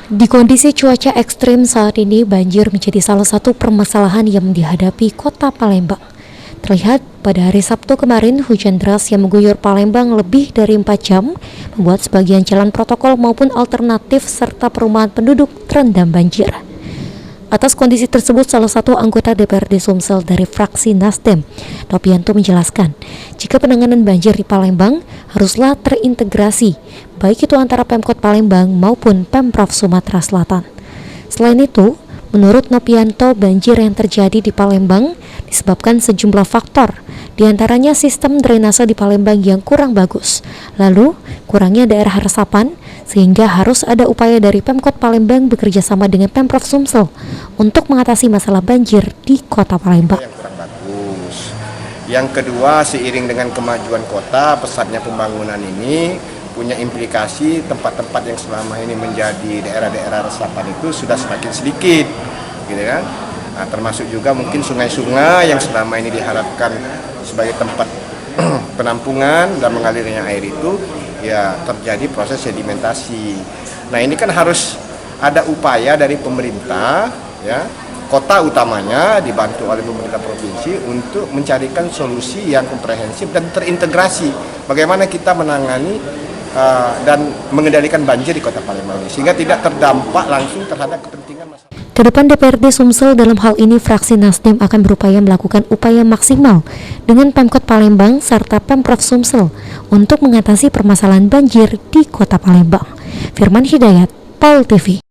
Di kondisi cuaca ekstrim saat ini, banjir menjadi salah satu permasalahan yang dihadapi Kota Palembang. Terlihat pada hari Sabtu kemarin, hujan deras yang mengguyur Palembang lebih dari 4 jam membuat sebagian jalan protokol maupun alternatif serta perumahan penduduk terendam banjir. Atas kondisi tersebut, salah satu anggota DPRD Sumsel dari fraksi Nasdem, Nopianto, menjelaskan jika penanganan banjir di Palembang haruslah terintegrasi, baik itu antara Pemkot Palembang maupun Pemprov Sumatera Selatan. Selain itu, menurut Nopianto, banjir yang terjadi di Palembang disebabkan sejumlah faktor, diantaranya sistem drainase di Palembang yang kurang bagus, lalu kurangnya daerah resapan, sehingga harus ada upaya dari Pemkot Palembang bekerja sama dengan Pemprov Sumsel untuk mengatasi masalah banjir di Kota Palembang. Yang kurang bagus. Yang kedua, seiring dengan kemajuan kota, pesatnya pembangunan ini punya implikasi tempat-tempat yang selama ini menjadi daerah-daerah resapan itu sudah semakin sedikit, gitu kan? Nah, termasuk juga mungkin sungai-sungai yang selama ini diharapkan sebagai tempat penampungan dan mengalirnya air itu, ya terjadi proses sedimentasi. Nah, ini kan harus ada upaya dari pemerintah, ya, kota utamanya dibantu oleh pemerintah provinsi untuk mencarikan solusi yang komprehensif dan terintegrasi. Bagaimana kita menangani dan mengendalikan banjir di Kota Palembang ini, sehingga tidak terdampak langsung terhadap kepentingan masyarakat. Kedepan DPRD Sumsel dalam hal ini fraksi Nasdem akan berupaya melakukan upaya maksimal dengan Pemkot Palembang serta Pemprov Sumsel untuk mengatasi permasalahan banjir di Kota Palembang. Firman Hidayat, PAL TV.